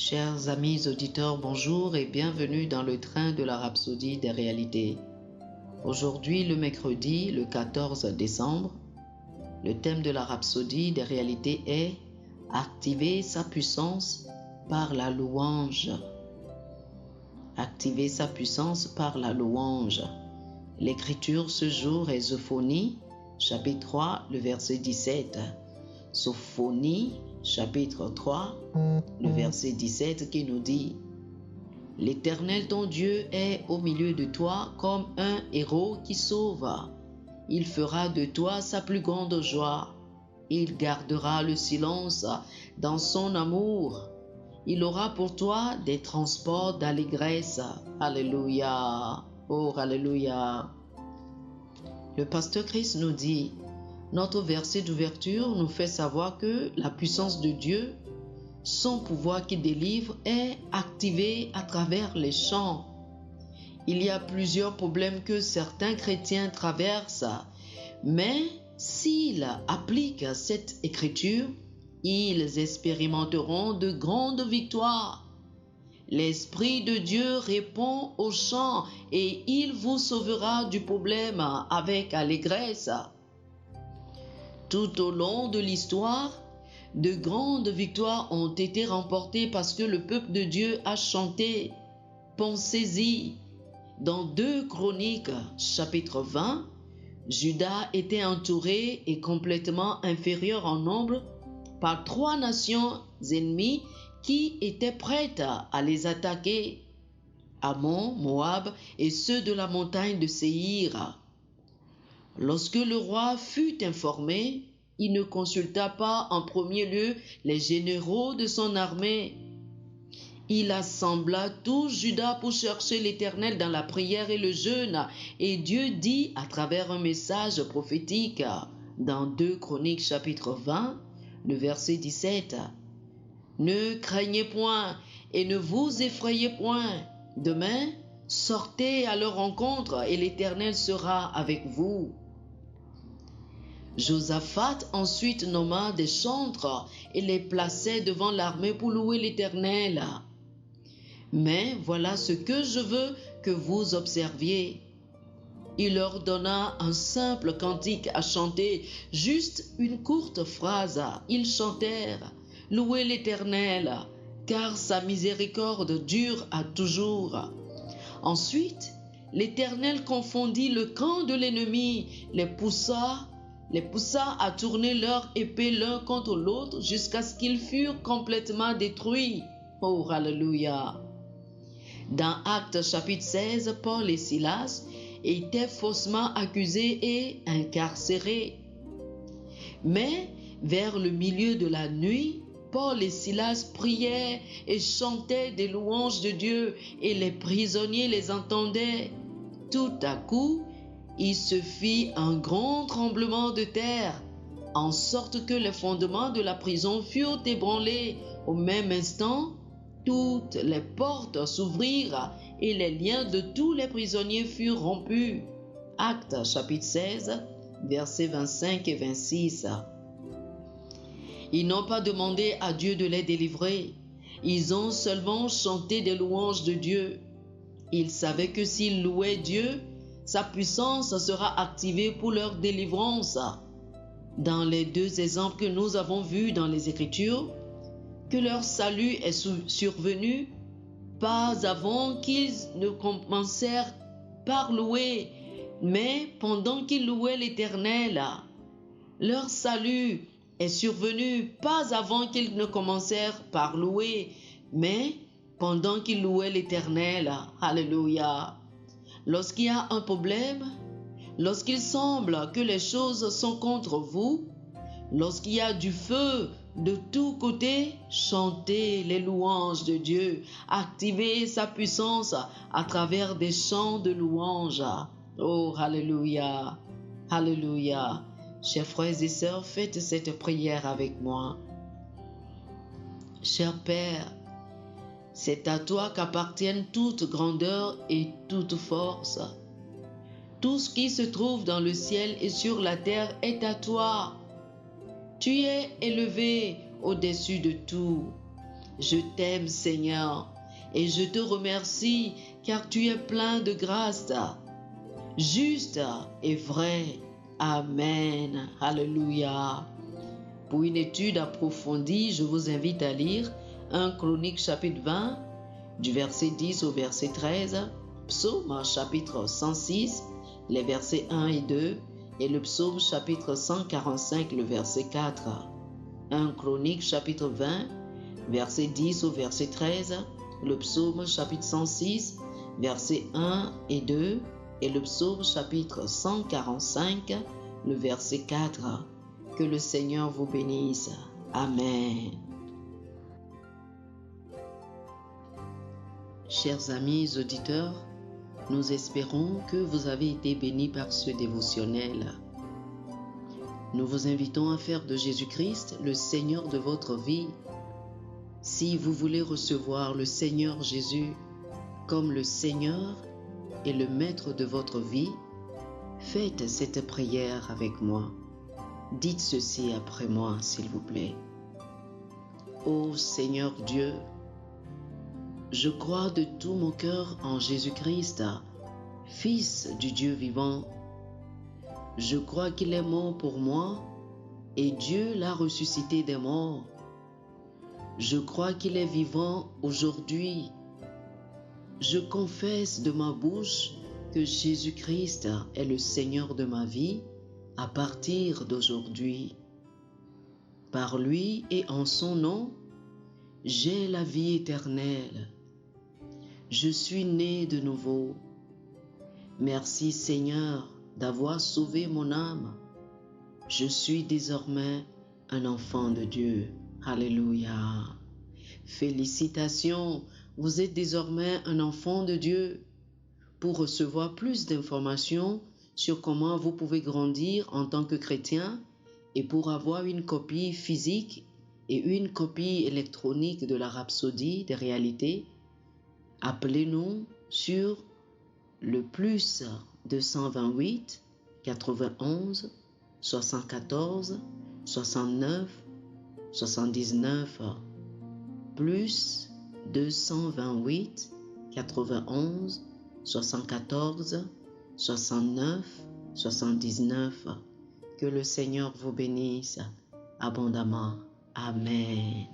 Chers amis auditeurs, bonjour et bienvenue dans le train de la Rhapsodie des réalités. Aujourd'hui, le mercredi, le 14 décembre, le thème de la Rhapsodie des réalités est « Activer sa puissance par la louange ». Activer sa puissance par la louange. L'écriture ce jour est Sophonie, chapitre 3, le verset 17. Sophonie, chapitre 3, le verset 17 qui nous dit « L'Éternel ton Dieu est au milieu de toi comme un héros qui sauve. Il fera de toi sa plus grande joie. Il gardera le silence dans son amour. Il aura pour toi des transports d'allégresse. » Alléluia. Oh, Alléluia. Le pasteur Christ nous dit, notre verset d'ouverture nous fait savoir que la puissance de Dieu, son pouvoir qui délivre, est activé à travers les chants. Il y a plusieurs problèmes que certains chrétiens traversent, mais s'ils appliquent cette écriture, ils expérimenteront de grandes victoires. L'Esprit de Dieu répond aux chants et il vous sauvera du problème avec allégresse. Tout au long de l'histoire, de grandes victoires ont été remportées parce que le peuple de Dieu a chanté. Pensez-y, dans 2 Chroniques, chapitre 20, Juda était entouré et complètement inférieur en nombre par 3 nations ennemies qui étaient prêtes à les attaquer, Ammon, Moab et ceux de la montagne de Séhir. Lorsque le roi fut informé, il ne consulta pas en premier lieu les généraux de son armée. Il assembla tout Juda pour chercher l'Éternel dans la prière et le jeûne, et Dieu dit à travers un message prophétique dans 2 Chroniques chapitre 20, le verset 17. Ne craignez point et ne vous effrayez point. Demain, sortez à leur rencontre et l'Éternel sera avec vous. Josaphat ensuite nomma des chantres et les plaçait devant l'armée pour louer l'Éternel. Mais voilà ce que je veux que vous observiez. Il leur donna un simple cantique à chanter, juste une courte phrase. Ils chantèrent « Louez l'Éternel, car sa miséricorde dure à toujours. » Ensuite, l'Éternel confondit le camp de l'ennemi, les poussa à tourner leur épée l'un contre l'autre jusqu'à ce qu'ils furent complètement détruits. Oh, Alléluia! Dans Actes chapitre 16, Paul et Silas étaient faussement accusés et incarcérés. Mais vers le milieu de la nuit, Paul et Silas priaient et chantaient des louanges de Dieu et les prisonniers les entendaient. Tout à coup, il se fit un grand tremblement de terre, en sorte que les fondements de la prison furent ébranlés. Au même instant, toutes les portes s'ouvrirent et les liens de tous les prisonniers furent rompus. Actes chapitre 16, versets 25 et 26. Ils n'ont pas demandé à Dieu de les délivrer. Ils ont seulement chanté des louanges de Dieu. Ils savaient que s'ils louaient Dieu, sa puissance sera activée pour leur délivrance. Dans les 2 exemples que nous avons vus dans les Écritures, que leur salut est survenu pas avant qu'ils ne commencèrent par louer, mais pendant qu'ils louaient l'Éternel. Leur salut est survenu pas avant qu'ils ne commencèrent par louer, mais pendant qu'ils louaient l'Éternel. Alléluia. Lorsqu'il y a un problème, lorsqu'il semble que les choses sont contre vous, lorsqu'il y a du feu de tous côtés, chantez les louanges de Dieu, activez sa puissance à travers des chants de louanges. Oh, Alléluia, Alléluia. Chers frères et sœurs, faites cette prière avec moi. Cher Père, c'est à toi qu'appartiennent toute grandeur et toute force. Tout ce qui se trouve dans le ciel et sur la terre est à toi. Tu es élevé au-dessus de tout. Je t'aime, Seigneur, et je te remercie car tu es plein de grâce, juste et vrai. Amen. Alléluia. Pour une étude approfondie, je vous invite à lire 1 Chronique chapitre 20, du verset 10 au verset 13, Psaume chapitre 106, les versets 1 et 2, et le Psaume chapitre 145, le verset 4. 1 Chronique chapitre 20, verset 10 au verset 13, le Psaume chapitre 106, versets 1 et 2, et le Psaume chapitre 145, le verset 4. Que le Seigneur vous bénisse. Amen. Chers amis auditeurs, nous espérons que vous avez été bénis par ce dévotionnel. Nous vous invitons à faire de Jésus-Christ le Seigneur de votre vie. Si vous voulez recevoir le Seigneur Jésus comme le Seigneur et le Maître de votre vie, faites cette prière avec moi. Dites ceci après moi, s'il vous plaît. Ô Seigneur Dieu, je crois de tout mon cœur en Jésus-Christ, Fils du Dieu vivant. Je crois qu'il est mort pour moi et Dieu l'a ressuscité des morts. Je crois qu'il est vivant aujourd'hui. Je confesse de ma bouche que Jésus-Christ est le Seigneur de ma vie à partir d'aujourd'hui. Par lui et en son nom, j'ai la vie éternelle. Je suis né de nouveau. Merci Seigneur d'avoir sauvé mon âme. Je suis désormais un enfant de Dieu. Alléluia. Félicitations, vous êtes désormais un enfant de Dieu. Pour recevoir plus d'informations sur comment vous pouvez grandir en tant que chrétien et pour avoir une copie physique et une copie électronique de la Rhapsodie des réalités, appelez-nous sur le plus 228 91 74 69 79 plus 228 91 74 69 79. Que le Seigneur vous bénisse abondamment. Amen.